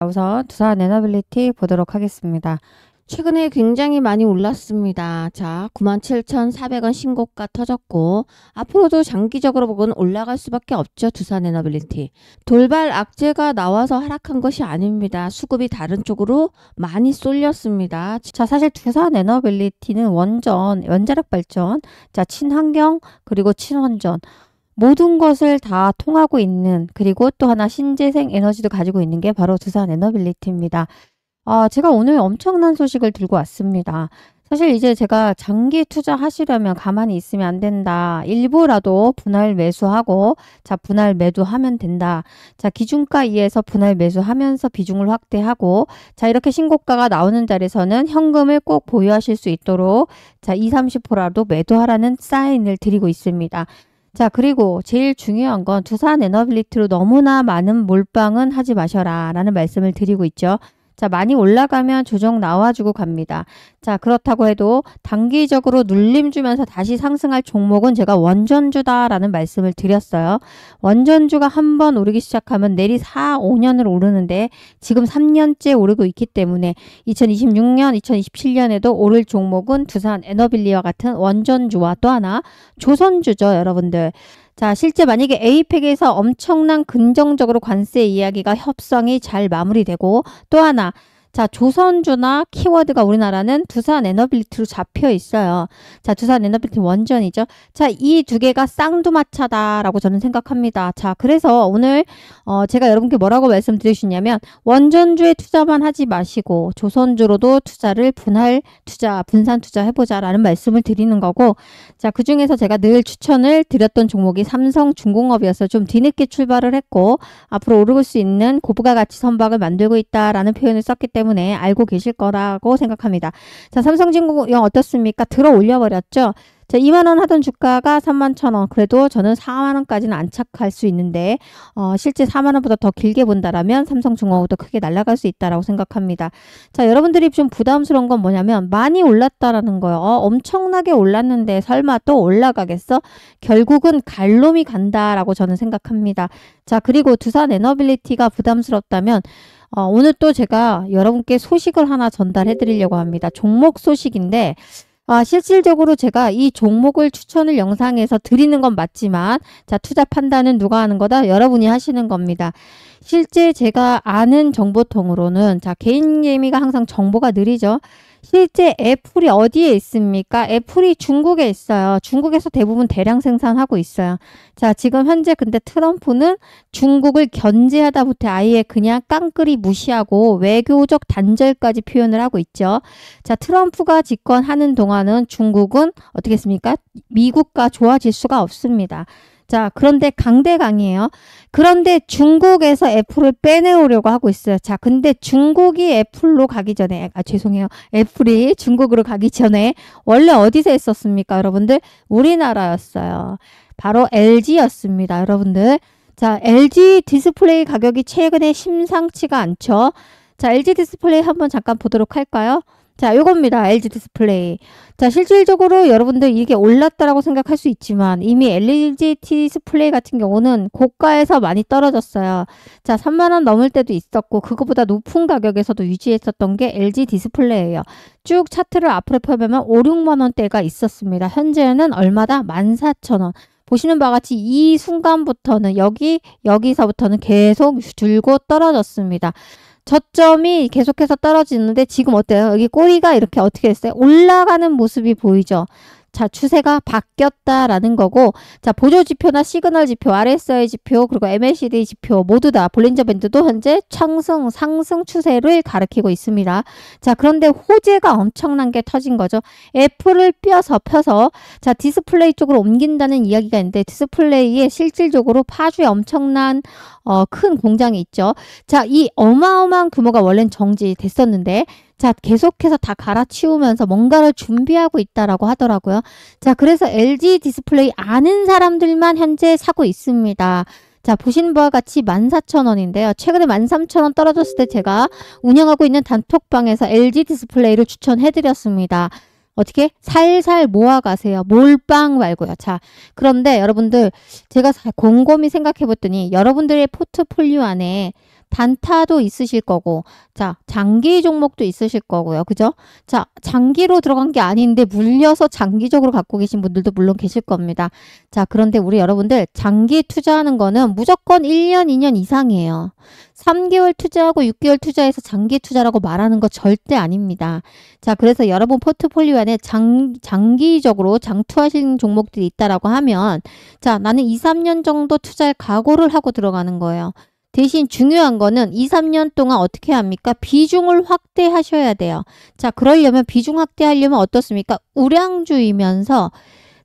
우선 두산 에너빌리티 보도록 하겠습니다. 최근에 굉장히 많이 올랐습니다. 자, 97,400원 신고가 터졌고 앞으로도 장기적으로 보고는 올라갈 수밖에 없죠. 두산 에너빌리티. 돌발 악재가 나와서 하락한 것이 아닙니다. 수급이 다른 쪽으로 많이 쏠렸습니다. 자, 사실 두산 에너빌리티는 원자력 발전, 자, 친환경, 그리고 친원전. 모든 것을 다 통하고 있는, 그리고 또 하나 신재생 에너지도 가지고 있는 게 바로 두산 에너빌리티입니다. 제가 오늘 엄청난 소식을 들고 왔습니다. 사실 이제 제가 장기 투자하시려면 가만히 있으면 안 된다. 일부라도 분할 매수하고, 자, 분할 매도하면 된다. 자, 기준가 이에서 분할 매수하면서 비중을 확대하고, 자, 이렇게 신고가가 나오는 자리에서는 현금을 꼭 보유하실 수 있도록, 자, 20, 30%라도 매도하라는 사인을 드리고 있습니다. 자, 그리고 제일 중요한 건 두산 에너빌리티로 너무나 많은 몰빵은 하지 마셔라 라는 말씀을 드리고 있죠. 자, 많이 올라가면 조정 나와주고 갑니다. 자, 그렇다고 해도 단기적으로 눌림 주면서 다시 상승할 종목은 제가 원전주다라는 말씀을 드렸어요. 원전주가 한번 오르기 시작하면 내리 4, 5년을 오르는데 지금 3년째 오르고 있기 때문에 2026년, 2027년에도 오를 종목은 두산 에너빌리와 같은 원전주와 또 하나 조선주죠, 여러분들. 자, 실제 만약에 에이펙에서 엄청난 긍정적으로 관세 이야기가 협상이 잘 마무리되고 또 하나 자, 조선주나 키워드가 우리나라는 두산 에너빌리티로 잡혀 있어요. 자, 두산 에너빌리티 원전이죠. 자, 이 두 개가 쌍두마차다라고 저는 생각합니다. 자, 그래서 오늘 제가 여러분께 뭐라고 말씀드릴 수 있냐면 원전주에 투자만 하지 마시고 조선주로도 투자를 분산 투자 해보자라는 말씀을 드리는 거고 자, 그중에서 제가 늘 추천을 드렸던 종목이 삼성중공업이어서 좀 뒤늦게 출발을 했고 앞으로 오를 수 있는 고부가 가치 선박을 만들고 있다라는 표현을 썼기 때문에 알고 계실 거라고 생각합니다. 자, 삼성중공업 어떻습니까? 들어 올려버렸죠? 자, 2만원 하던 주가가 31,000원. 그래도 저는 4만원까지는 안착할 수 있는데 실제 4만원보다 더 길게 본다라면 삼성중공업도 크게 날아갈 수 있다라고 생각합니다. 자, 여러분들이 좀 부담스러운 건 뭐냐면 많이 올랐다라는 거예요. 엄청나게 올랐는데 설마 또 올라가겠어? 결국은 갈놈이 간다라고 저는 생각합니다. 자, 그리고 두산 에너빌리티가 부담스럽다면 오늘 또 제가 여러분께 소식을 하나 전달해 드리려고 합니다. 종목 소식인데 실질적으로 제가 이 종목을 추천을 영상에서 드리는 건 맞지만 자, 투자 판단은 누가 하는 거다? 여러분이 하시는 겁니다. 실제 제가 아는 정보통으로는 자, 개인 예미가 항상 정보가 느리죠. 실제 애플이 어디에 있습니까? 애플이 중국에 있어요. 중국에서 대부분 대량 생산하고 있어요. 자, 지금 현재 근데 트럼프는 중국을 견제하다부터 아예 그냥 깡그리 무시하고 외교적 단절까지 표현을 하고 있죠. 자, 트럼프가 집권하는 동안은 중국은 어떻게 했습니까? 미국과 좋아질 수가 없습니다. 자, 그런데 강대강이에요. 그런데 중국에서 애플을 빼내오려고 하고 있어요. 자, 근데 중국이 애플로 가기 전에, 죄송해요. 애플이 중국으로 가기 전에 원래 어디서 했었습니까, 여러분들? 우리나라였어요. 바로 LG였습니다, 여러분들. 자, LG 디스플레이 가격이 최근에 심상치가 않죠. 자, LG 디스플레이 한번 잠깐 보도록 할까요? 자, 요겁니다. LG 디스플레이. 자, 실질적으로 여러분들 이게 올랐다라고 생각할 수 있지만 이미 LG 디스플레이 같은 경우는 고가에서 많이 떨어졌어요. 자, 3만원 넘을 때도 있었고 그거보다 높은 가격에서도 유지했었던 게 LG 디스플레이예요. 쭉 차트를 앞으로 펴보면 5, 6만원대가 있었습니다. 현재는 얼마다? 14,000원. 보시는 바와 같이 이 순간부터는 여기서부터는 계속 줄고 떨어졌습니다. 저점이 계속해서 떨어지는데 지금 어때요? 여기 꼬리가 이렇게 어떻게 됐어요? 올라가는 모습이 보이죠? 자, 추세가 바뀌었다라는 거고 자, 보조지표나 시그널 지표, RSI 지표, 그리고 MACD 지표 모두 다 볼린저 밴드도 현재 상승 추세를 가리키고 있습니다. 자, 그런데 호재가 엄청난 게 터진 거죠. 애플을 펴서 자, 디스플레이 쪽으로 옮긴다는 이야기가 있는데 디스플레이에 실질적으로 파주에 엄청난 큰 공장이 있죠. 자, 이 어마어마한 규모가 원래는 정지됐었는데 자, 계속해서 다 갈아치우면서 뭔가를 준비하고 있다라고 하더라고요. 자, 그래서 LG 디스플레이 아는 사람들만 현재 사고 있습니다. 자, 보시는 바와 같이 14,000원인데요. 최근에 13,000원 떨어졌을 때 제가 운영하고 있는 단톡방에서 LG 디스플레이를 추천해드렸습니다. 어떻게? 살살 모아가세요. 몰빵 말고요. 자, 그런데 여러분들 제가 곰곰이 생각해봤더니 여러분들의 포트폴리오 안에 단타도 있으실 거고, 자, 장기 종목도 있으실 거고요. 그죠? 자, 장기로 들어간 게 아닌데 물려서 장기적으로 갖고 계신 분들도 물론 계실 겁니다. 자, 그런데 우리 여러분들 장기 투자하는 거는 무조건 1년, 2년 이상이에요. 3개월 투자하고 6개월 투자해서 장기 투자라고 말하는 거 절대 아닙니다. 자, 그래서 여러분 포트폴리오 안에 장기적으로 장투하시는 종목들이 있다라고 하면, 자, 나는 2, 3년 정도 투자할 각오를 하고 들어가는 거예요. 대신 중요한 거는 2, 3년 동안 어떻게 합니까? 비중을 확대하셔야 돼요. 자, 그러려면 비중 확대하려면 어떻습니까? 우량주이면서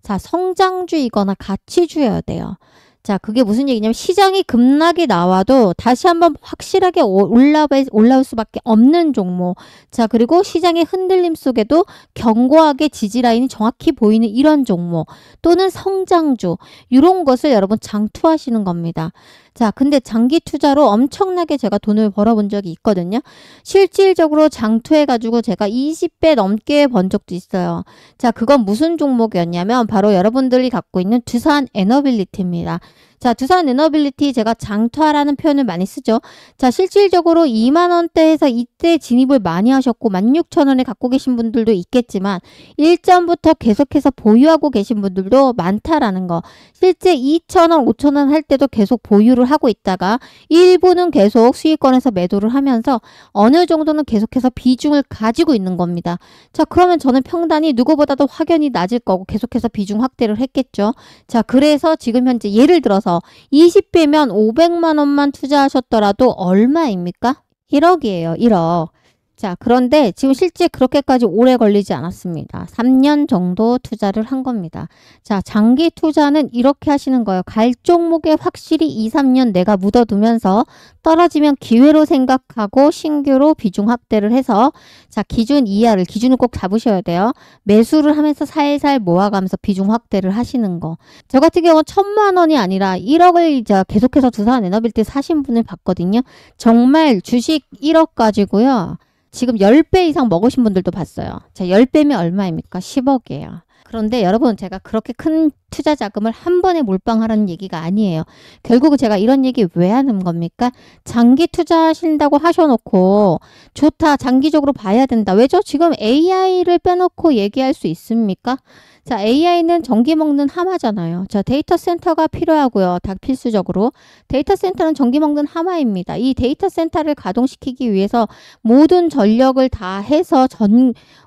자, 성장주이거나 가치주여야 돼요. 자, 그게 무슨 얘기냐면 시장이 급락이 나와도 다시 한번 확실하게 올라올 수밖에 없는 종목. 자, 그리고 시장의 흔들림 속에도 견고하게 지지라인이 정확히 보이는 이런 종목 또는 성장주 이런 것을 여러분 장투하시는 겁니다. 자, 근데 장기 투자로 엄청나게 제가 돈을 벌어본 적이 있거든요. 실질적으로 장투해가지고 제가 20배 넘게 번 적도 있어요. 자, 그건 무슨 종목이었냐면 바로 여러분들이 갖고 있는 두산 에너빌리티입니다. 자, 두산 에너빌리티 제가 장투하라는 표현을 많이 쓰죠. 자, 실질적으로 2만원대에서 이때 진입을 많이 하셨고 16,000원에 갖고 계신 분들도 있겠지만 일전부터 계속해서 보유하고 계신 분들도 많다라는 거. 실제 2,000원, 5,000원 할 때도 계속 보유를 하고 있다가 일부는 계속 수익권에서 매도를 하면서 어느 정도는 계속해서 비중을 가지고 있는 겁니다. 자, 그러면 저는 평단이 누구보다도 확연히 낮을 거고 계속해서 비중 확대를 했겠죠. 자, 그래서 지금 현재 예를 들어서 20배면 500만 원만 투자하셨더라도 얼마입니까? 1억이에요. 1억. 자, 그런데 지금 실제 그렇게까지 오래 걸리지 않았습니다. 3년 정도 투자를 한 겁니다. 자, 장기 투자는 이렇게 하시는 거예요. 갈 종목에 확실히 2, 3년 내가 묻어두면서 떨어지면 기회로 생각하고 신규로 비중 확대를 해서 자, 기준을 꼭 잡으셔야 돼요. 매수를 하면서 살살 모아가면서 비중 확대를 하시는 거. 저 같은 경우는 1,000만 원이 아니라 1억을 이제 계속해서 두산 에너빌티 사신 분을 봤거든요. 정말 주식 1억 가지고요. 지금 10배 이상 먹으신 분들도 봤어요. 자, 10배면 얼마입니까? 10억이에요. 그런데 여러분 제가 그렇게 큰 투자 자금을 한 번에 몰빵하라는 얘기가 아니에요. 결국은 제가 이런 얘기 왜 하는 겁니까? 장기 투자하신다고 하셔놓고 좋다, 장기적으로 봐야 된다. 왜죠? 지금 AI를 빼놓고 얘기할 수 있습니까? 자, AI는 전기 먹는 하마잖아요. 자, 데이터 센터가 필요하고요. 다 필수적으로. 데이터 센터는 전기 먹는 하마입니다. 이 데이터 센터를 가동시키기 위해서 모든 전력을 다 해서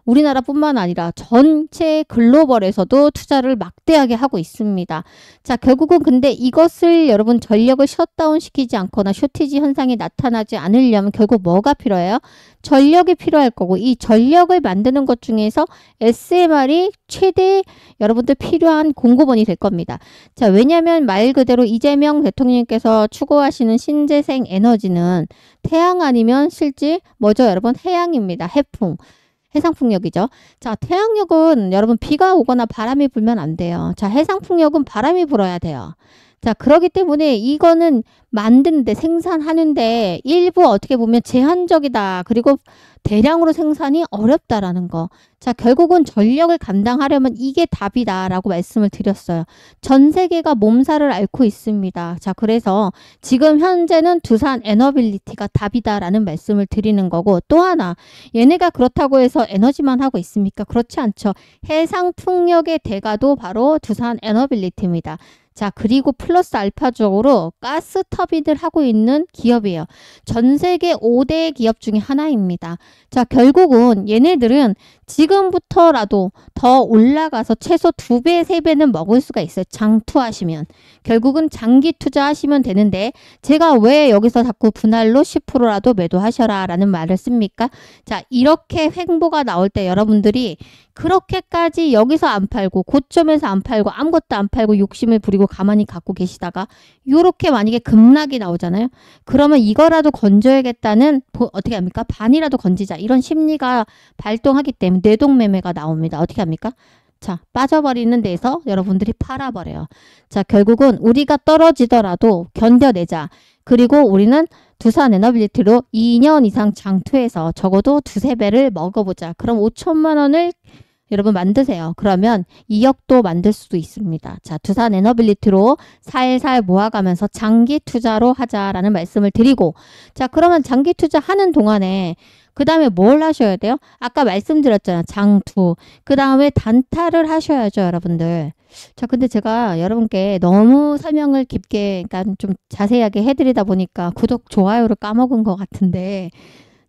우리나라뿐만 아니라 전체 글로벌에서도 투자를 막대하게 하고 있습니다. 자, 결국은 근데 이것을 여러분 전력을 셧다운 시키지 않거나 쇼티지 현상이 나타나지 않으려면 결국 뭐가 필요해요? 전력이 필요할 거고 이 전력을 만드는 것 중에서 SMR이 최대 여러분들 필요한 공급원이 될 겁니다. 자, 왜냐하면 말 그대로 이재명 대통령께서 추구하시는 신재생 에너지는 태양 아니면 실제 뭐죠 여러분? 해양입니다. 해상풍력이죠. 자, 태양력은 여러분 비가 오거나 바람이 불면 안 돼요. 자, 해상풍력은 바람이 불어야 돼요. 자, 그렇기 때문에 이거는 만드는데 생산하는데 일부 어떻게 보면 제한적이다. 그리고 대량으로 생산이 어렵다라는 거. 자, 결국은 전력을 감당하려면 이게 답이다라고 말씀을 드렸어요. 전 세계가 몸살을 앓고 있습니다. 자, 그래서 지금 현재는 두산 에너빌리티가 답이다라는 말씀을 드리는 거고 또 하나 얘네가 그렇다고 해서 에너지만 하고 있습니까? 그렇지 않죠. 해상풍력의 대가도 바로 두산 에너빌리티입니다. 자, 그리고 플러스 알파적으로 가스 터빈을 하고 있는 기업이에요. 전 세계 5대 기업 중에 하나입니다. 자, 결국은 얘네들은 지금부터라도 더 올라가서 최소 2배, 3배는 먹을 수가 있어요. 장투하시면. 결국은 장기 투자하시면 되는데 제가 왜 여기서 자꾸 분할로 10%라도 매도하셔라 라는 말을 씁니까? 자, 이렇게 횡보가 나올 때 여러분들이 그렇게까지 여기서 안 팔고 고점에서 안 팔고 아무것도 안 팔고 욕심을 부리고 가만히 갖고 계시다가 요렇게 만약에 급락이 나오잖아요. 그러면 이거라도 건져야겠다는 어떻게 합니까? 반이라도 건지자 이런 심리가 발동하기 때문에 뇌동매매가 나옵니다. 어떻게 합니까? 자, 빠져버리는 데서 여러분들이 팔아버려요. 자, 결국은 우리가 떨어지더라도 견뎌내자. 그리고 우리는 두산 에너빌리티로 2년 이상 장투해서 적어도 2~3배를 먹어보자. 그럼 5천만 원을 여러분 만드세요. 그러면 2억도 만들 수도 있습니다. 자, 두산 에너빌리티로 살살 모아가면서 장기 투자로 하자라는 말씀을 드리고, 자, 그러면 장기 투자하는 동안에 그 다음에 뭘 하셔야 돼요? 아까 말씀드렸잖아요. 장투. 그 다음에 단타를 하셔야죠, 여러분들. 자, 근데 제가 여러분께 너무 설명을 깊게, 그러니까 좀 자세하게 해드리다 보니까 구독, 좋아요를 까먹은 것 같은데,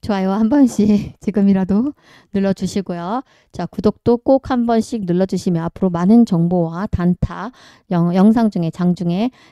좋아요 한 번씩 지금이라도 눌러주시고요. 자, 구독도 꼭 한 번씩 눌러주시면 앞으로 많은 정보와 단타 영상 중에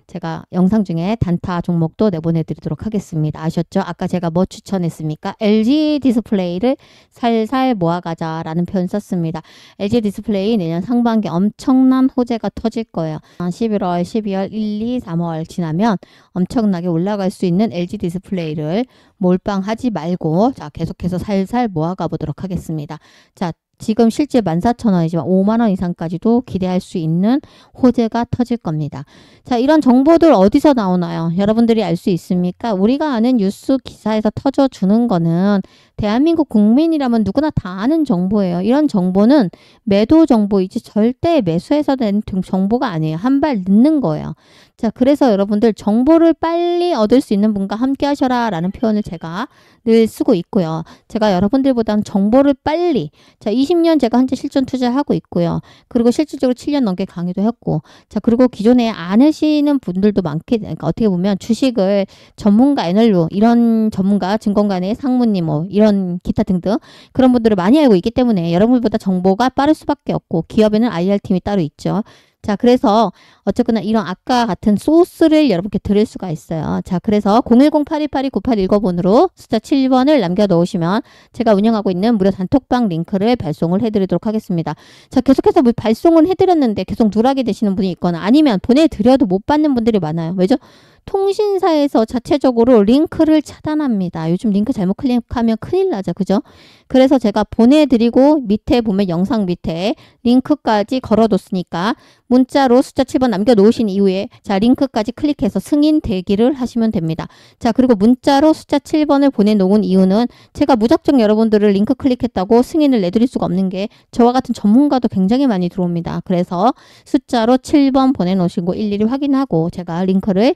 제가 영상 중에 단타 종목도 내보내드리도록 하겠습니다. 아셨죠? 아까 제가 뭐 추천했습니까? LG 디스플레이를 살살 모아가자라는 표현 썼습니다. LG 디스플레이 내년 상반기 엄청난 호재가 터질 거예요. 11월, 12월, 1, 2, 3월 지나면 엄청나게 올라갈 수 있는 LG 디스플레이를 몰빵하지 말고, 자, 계속해서 살살 모아가 보도록 하겠습니다. 자, 지금 실제 14,000원이지만 5만원 이상까지도 기대할 수 있는 호재가 터질 겁니다. 자, 이런 정보들 어디서 나오나요? 여러분들이 알 수 있습니까? 우리가 아는 뉴스 기사에서 터져주는 거는 대한민국 국민이라면 누구나 다 아는 정보예요. 이런 정보는 매도 정보이지 절대 매수해서 된 정보가 아니에요. 한 발 늦는 거예요. 자, 그래서 여러분들 정보를 빨리 얻을 수 있는 분과 함께 하셔라 라는 표현을 제가 늘 쓰고 있고요. 제가 여러분들보다는 정보를 빨리, 자, 20년 제가 현재 실전 투자하고 있고요. 그리고 실질적으로 7년 넘게 강의도 했고, 자, 그리고 기존에 안 하시는 분들도 많게, 그러니까 어떻게 보면 주식을 전문가 애널로, 이런 전문가, 증권가의 상무님, 뭐 이런 기타 등등 그런 분들을 많이 알고 있기 때문에 여러분들보다 정보가 빠를 수밖에 없고, 기업에는 IR팀이 따로 있죠. 자, 그래서 어쨌거나 이런 아까 같은 소스를 여러분께 드릴 수가 있어요. 자, 그래서 010-8282-9819번으로 숫자 7번을 남겨 놓으시면 제가 운영하고 있는 무료 단톡방 링크를 발송을 해드리도록 하겠습니다. 자, 계속해서 발송을 해드렸는데 계속 누락이 되시는 분이 있거나 아니면 보내드려도 못 받는 분들이 많아요. 왜죠? 통신사에서 자체적으로 링크를 차단합니다. 요즘 링크 잘못 클릭하면 큰일 나죠. 그죠? 그래서 제가 보내드리고 밑에 보면 영상 밑에 링크까지 걸어뒀으니까 문자로 숫자 7번 남겨놓으신 이후에 자, 링크까지 클릭해서 승인 대기를 하시면 됩니다. 자, 그리고 문자로 숫자 7번을 보내놓은 이유는 제가 무작정 여러분들을 링크 클릭했다고 승인을 내드릴 수가 없는 게 저와 같은 전문가도 굉장히 많이 들어옵니다. 그래서 숫자로 7번 보내놓으시고 일일이 확인하고 제가 링크를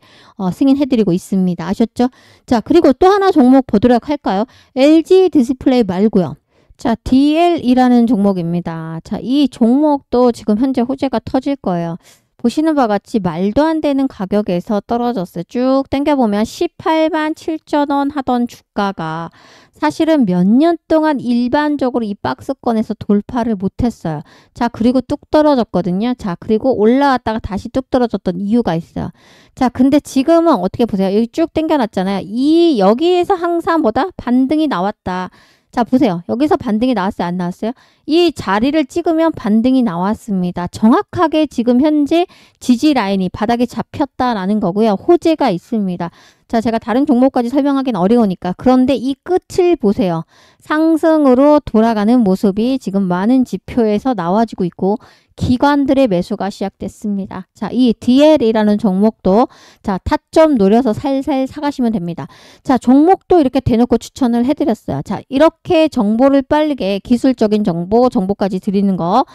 승인해드리고 있습니다. 아셨죠? 자, 그리고 또 하나 종목 보도록 할까요? LG 디스플레이 말고요. 자, DL이라는 종목입니다. 자, 이 종목도 지금 현재 호재가 터질 거예요. 보시는 바와 같이 말도 안 되는 가격에서 떨어졌어요. 쭉 당겨보면 18만 7천원 하던 주가가 사실은 몇 년 동안 일반적으로 이 박스권에서 돌파를 못했어요. 자, 그리고 뚝 떨어졌거든요. 자, 그리고 올라왔다가 다시 뚝 떨어졌던 이유가 있어요. 자, 근데 지금은 어떻게 보세요? 여기 쭉 당겨놨잖아요. 여기에서 항상 뭐다? 반등이 나왔다. 자, 보세요. 여기서 반등이 나왔어요? 안 나왔어요? 이 자리를 찍으면 반등이 나왔습니다. 정확하게 지금 현재 지지 라인이 바닥에 잡혔다라는 거고요. 호재가 있습니다. 자, 제가 다른 종목까지 설명하기는 어려우니까. 그런데 이 끝을 보세요. 상승으로 돌아가는 모습이 지금 많은 지표에서 나와지고 있고 기관들의 매수가 시작됐습니다. 자, 이 DL이라는 종목도 자, 타점 노려서 살살 사가시면 됩니다. 자, 종목도 이렇게 대놓고 추천을 해드렸어요. 자, 이렇게 정보를 빠르게 기술적인 정보까지 드리는 거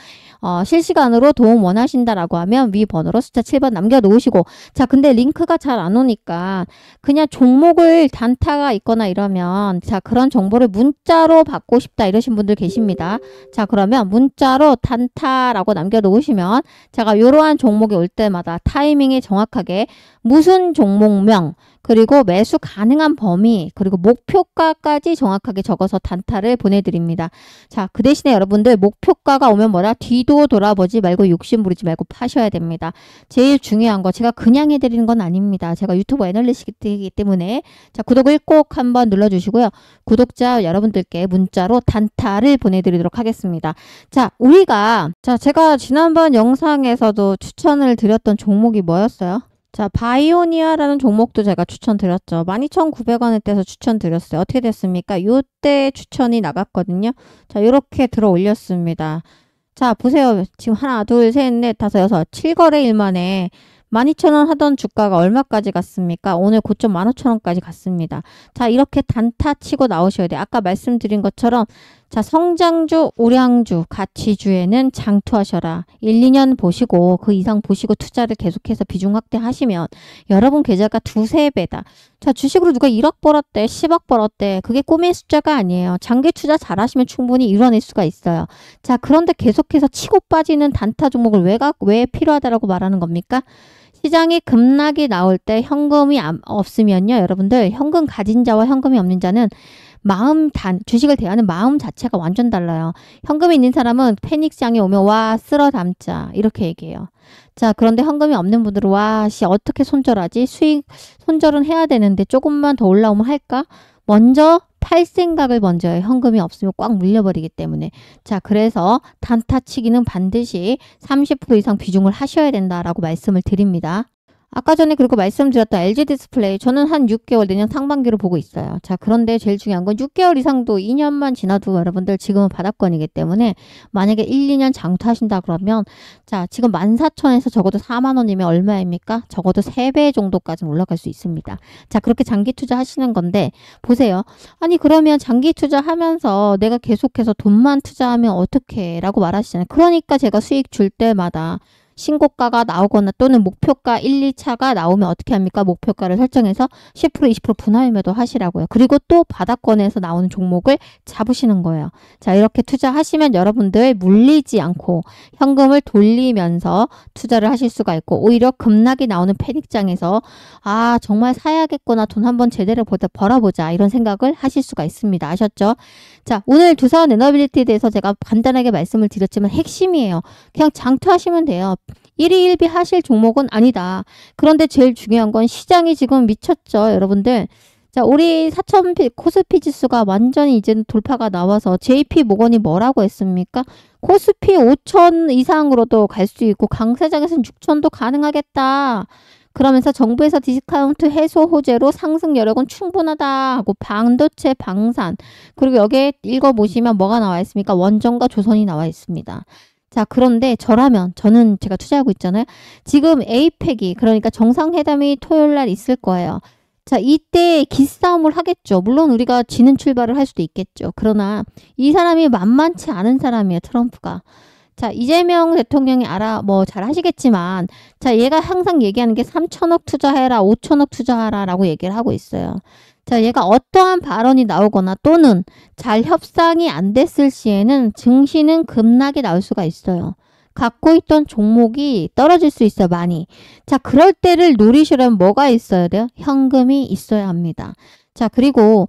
실시간으로 도움 원하신다라고 하면 위 번호로 숫자 7번 남겨놓으시고, 자, 근데 링크가 잘 안 오니까 그냥 종목을 단타가 있거나 이러면 자, 그런 정보를 문자로 받고 싶다 이러신 분들 계십니다. 자, 그러면 문자로 단타라고 남겨놓으시면 제가 이러한 종목이 올 때마다 타이밍이 정확하게 무슨 종목명 그리고 매수 가능한 범위 그리고 목표가까지 정확하게 적어서 단타를 보내드립니다. 자, 그 대신에 여러분들 목표가가 오면 뭐라 뒤도 돌아보지 말고 욕심 부리지 말고 파셔야 됩니다. 제일 중요한 거 제가 그냥 해드리는 건 아닙니다. 제가 유튜브 애널리스트이기 때문에 자, 구독을 꼭 한번 눌러주시고요. 구독자 여러분들께 문자로 단타를 보내드리도록 하겠습니다. 자, 제가 지난번 영상에서도 추천을 드렸던 종목이 뭐였어요? 자, 바이오니아라는 종목도 제가 추천드렸죠. 12,900원에 떼서 추천드렸어요. 어떻게 됐습니까? 요때 추천이 나갔거든요. 자, 요렇게 들어 올렸습니다. 자, 보세요. 지금 하나, 둘, 셋, 넷, 다섯, 여섯, 7거래일 만에 12,000원 하던 주가가 얼마까지 갔습니까? 오늘 고점 15,000원까지 갔습니다. 자, 이렇게 단타 치고 나오셔야 돼요. 아까 말씀드린 것처럼 자, 성장주, 우량주, 가치주에는 장투하셔라. 1, 2년 보시고 그 이상 보시고 투자를 계속해서 비중 확대하시면 여러분 계좌가 두세 배다. 자, 주식으로 누가 1억 벌었대, 10억 벌었대. 그게 꿈의 숫자가 아니에요. 장기 투자 잘하시면 충분히 이뤄낼 수가 있어요. 자, 그런데 계속해서 치고 빠지는 단타 종목을 왜 필요하다라고 말하는 겁니까? 시장이 급락이 나올 때 현금이 없으면요. 여러분들 현금 가진 자와 현금이 없는 자는 주식을 대하는 마음 자체가 완전 달라요. 현금이 있는 사람은 패닉장에 오면 와 쓸어 담자 이렇게 얘기해요. 자, 그런데 현금이 없는 분들은 와 어떻게 손절하지? 수익 손절은 해야 되는데 조금만 더 올라오면 할까? 먼저 팔 생각을 먼저 해요. 현금이 없으면 꽉 물려버리기 때문에. 자, 그래서 단타치기는 반드시 30% 이상 비중을 하셔야 된다라고 말씀을 드립니다. 아까 전에 그리고 말씀드렸던 LG 디스플레이 저는 한 6개월 내년 상반기로 보고 있어요. 자, 그런데 제일 중요한 건 6개월 이상도 2년만 지나도 여러분들 지금은 바닥권이기 때문에 만약에 1, 2년 장투하신다 그러면 자, 지금 14,000에서 적어도 4만 원이면 얼마입니까? 적어도 3배 정도까지는 올라갈 수 있습니다. 자, 그렇게 장기 투자하시는 건데 보세요. 아니 그러면 장기 투자하면서 내가 계속해서 돈만 투자하면 어떻게 라고 말하시잖아요. 그러니까 제가 수익 줄 때마다 신고가가 나오거나 또는 목표가 1, 2차가 나오면 어떻게 합니까? 목표가를 설정해서 10%, 20% 분할 매도 하시라고요. 그리고 또 바닥권에서 나오는 종목을 잡으시는 거예요. 자, 이렇게 투자하시면 여러분들 물리지 않고 현금을 돌리면서 투자를 하실 수가 있고 오히려 급락이 나오는 패닉장에서 아 정말 사야겠구나 돈 한번 제대로 벌어보자 이런 생각을 하실 수가 있습니다. 아셨죠? 자, 오늘 두사원 에너빌리티에 대해서 제가 간단하게 말씀을 드렸지만 핵심이에요. 그냥 장투하시면 돼요. 1위 1비 하실 종목은 아니다. 그런데 제일 중요한 건 시장이 지금 미쳤죠, 여러분들. 자, 우리 4,000 코스피 지수가 완전히 이제는 돌파가 나와서 JP 모건이 뭐라고 했습니까? 코스피 5,000 이상으로도 갈 수 있고 강세장에서는 6,000도 가능하겠다. 그러면서 정부에서 디스카운트 해소 호재로 상승 여력은 충분하다 하고 반도체 방산 그리고 여기에 읽어보시면 뭐가 나와 있습니까? 원전과 조선이 나와 있습니다. 자, 그런데 저는 제가 투자하고 있잖아요. 지금 에이펙이 그러니까 정상회담이 토요일 날 있을 거예요. 자, 이때 기싸움을 하겠죠. 물론 우리가 지는 출발을 할 수도 있겠죠. 그러나 이 사람이 만만치 않은 사람이에요. 트럼프가. 자, 이재명 대통령이 잘 하시겠지만, 자, 얘가 항상 얘기하는 게 3천억 투자해라, 5천억 투자하라 라고 얘기를 하고 있어요. 자, 얘가 어떠한 발언이 나오거나 또는 잘 협상이 안 됐을 시에는 증시는 급락이 나올 수가 있어요. 갖고 있던 종목이 떨어질 수 있어요, 많이. 자, 그럴 때를 노리시려면 뭐가 있어야 돼요? 현금이 있어야 합니다. 자, 그리고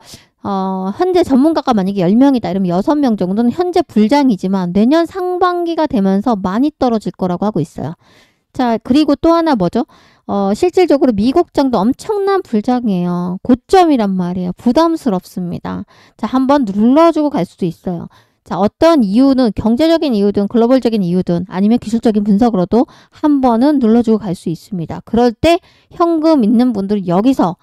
현재 전문가가 만약에 10명이다 이러면 6명 정도는 현재 불장이지만 내년 상반기가 되면서 많이 떨어질 거라고 하고 있어요. 자, 그리고 또 하나 뭐죠? 실질적으로 미국장도 엄청난 불장이에요. 고점이란 말이에요. 부담스럽습니다. 자, 한번 눌러주고 갈 수도 있어요. 자, 어떤 이유는 경제적인 이유든 글로벌적인 이유든 아니면 기술적인 분석으로도 한 번은 눌러주고 갈 수 있습니다. 그럴 때 현금 있는 분들은 여기서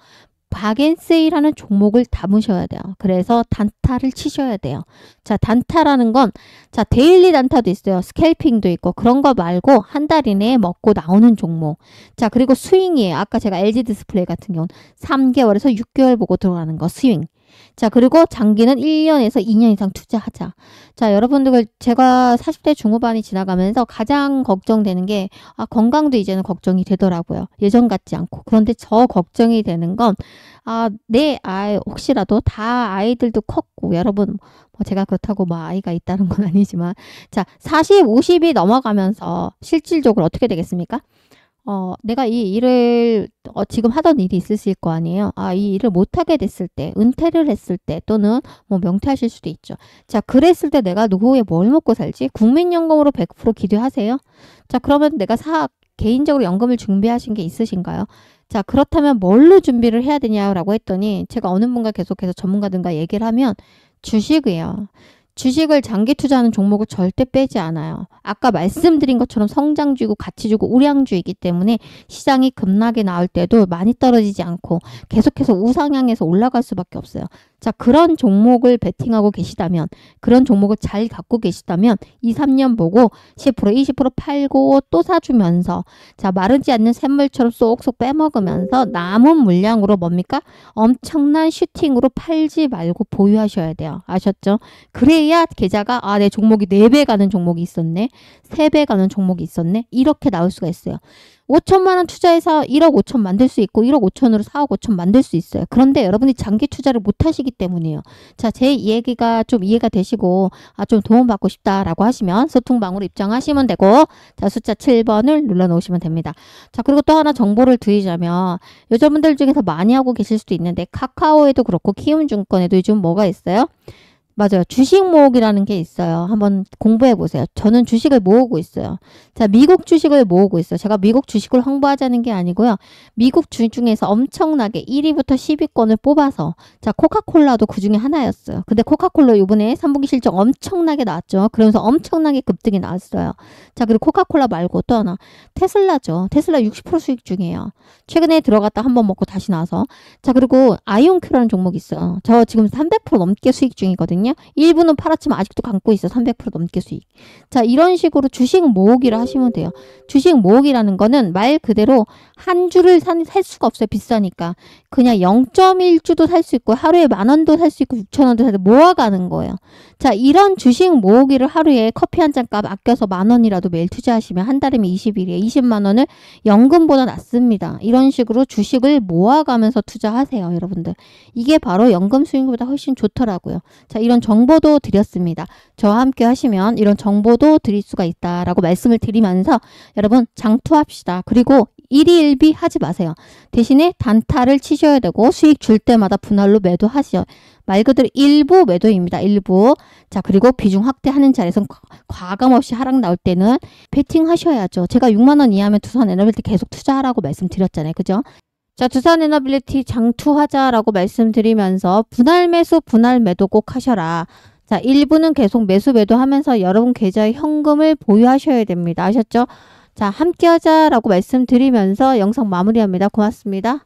박앤세이라는 종목을 담으셔야 돼요. 그래서 단타를 치셔야 돼요. 자, 단타라는 건 자, 데일리 단타도 있어요. 스캘핑도 있고 그런 거 말고 한 달 이내에 먹고 나오는 종목. 자, 그리고 스윙이에요. 아까 제가 LG 디스플레이 같은 경우는 3개월에서 6개월 보고 들어가는 거 스윙. 자, 그리고 장기는 1년에서 2년 이상 투자하자. 자, 여러분들 제가 40대 중후반이 지나가면서 가장 걱정되는 게 건강도 이제는 걱정이 되더라고요. 예전 같지 않고. 그런데 저 걱정이 되는 건 내 아이 혹시라도 다 아이들도 컸고 여러분 제가 그렇다고 아이가 있다는 건 아니지만 자, 40, 50이 넘어가면서 실질적으로 어떻게 되겠습니까? 내가 이 일을 지금 하던 일이 있으실 거 아니에요. 이 일을 못하게 됐을 때, 은퇴를 했을 때 또는 명퇴하실 수도 있죠. 자, 그랬을 때 내가 노후에 뭘 먹고 살지? 국민연금으로 100% 기대하세요? 자, 그러면 내가 개인적으로 연금을 준비하신 게 있으신가요? 자, 그렇다면 뭘로 준비를 해야 되냐라고 했더니 제가 어느 분과 계속해서 전문가들과 얘기를 하면 주식이에요. 주식을 장기 투자하는 종목을 절대 빼지 않아요. 아까 말씀드린 것처럼 성장주이고 가치주고 우량주이기 때문에 시장이 급락이 나올 때도 많이 떨어지지 않고 계속해서 우상향해서 올라갈 수밖에 없어요. 자, 그런 종목을 베팅하고 계시다면, 그런 종목을 잘 갖고 계시다면 2, 3년 보고 10%, 20% 팔고 또 사주면서, 자, 마르지 않는 샘물처럼 쏙쏙 빼먹으면서 남은 물량으로 뭡니까? 엄청난 슈팅으로 팔지 말고 보유하셔야 돼요. 아셨죠? 그래야 계좌가 내 종목이 4배 가는 종목이 있었네. 3배 가는 종목이 있었네. 이렇게 나올 수가 있어요. 5천만 원 투자해서 1억 5천 만들 수 있고 1억 5천으로 4억 5천 만들 수 있어요. 그런데 여러분이 장기 투자를 못 하시기 때문이에요. 자, 제 얘기가 좀 이해가 되시고 좀 도움받고 싶다라고 하시면 소통방으로 입장하시면 되고, 자, 숫자 7번을 눌러놓으시면 됩니다. 자, 그리고 또 하나 정보를 드리자면, 여자분들 중에서 많이 하고 계실 수도 있는데 카카오에도 그렇고 키움증권에도 요즘 뭐가 있어요? 맞아요. 주식 모으기라는 게 있어요. 한번 공부해 보세요. 저는 주식을 모으고 있어요. 자, 미국 주식을 모으고 있어요. 제가 미국 주식을 홍보하자는 게 아니고요. 미국 주식 중에서 엄청나게 1위부터 10위권을 뽑아서, 자, 코카콜라도 그 중에 하나였어요. 근데 코카콜라 이번에 3분기 실적 엄청나게 나왔죠. 그러면서 엄청나게 급등이 나왔어요. 자, 그리고 코카콜라 말고 또 하나 테슬라죠. 테슬라 60% 수익 중이에요. 최근에 들어갔다 한번 먹고 다시 나와서. 자, 그리고 아이온큐라는 종목이 있어요. 저 지금 300% 넘게 수익 중이거든요. 일부는 팔았지만 아직도 감고 있어. 300% 넘게 수익. 자, 이런 식으로 주식 모으기를 하시면 돼요. 주식 모으기라는 거는 말 그대로 한 주를 살 수가 없어요. 비싸니까. 그냥 0.1주도 살 수 있고 하루에 10,000원도 살 수 있고 6,000원도 살 수 있고 모아가는 거예요. 자, 이런 주식 모으기를 하루에 커피 한 잔 값 아껴서 10,000원이라도 매일 투자하시면 한 달이면 20일이에요. 20만 원을 연금보다 낫습니다. 이런 식으로 주식을 모아가면서 투자하세요. 여러분들. 이게 바로 연금 수익보다 훨씬 좋더라고요. 자, 이런 정보도 드렸습니다. 저와 함께 하시면 이런 정보도 드릴 수가 있다라고 말씀을 드리면서 여러분 장투합시다. 그리고 일희일비 하지 마세요. 대신에 단타를 치셔야 되고 수익 줄 때마다 분할로 매도하시죠. 말 그대로 일부 매도입니다. 일부. 자, 그리고 비중 확대하는 자리에서 과감 없이 하락 나올 때는 베팅 하셔야죠. 제가 6만 원 이하면 두산 에너빌리티 계속 투자하라고 말씀드렸잖아요. 그죠? 자, 두산 에너빌리티 장투하자라고 말씀드리면서 분할 매수, 분할 매도 꼭 하셔라. 자, 일부는 계속 매수 매도하면서 여러분 계좌에 현금을 보유하셔야 됩니다. 아셨죠? 자, 함께 하자라고 말씀드리면서 영상 마무리합니다. 고맙습니다.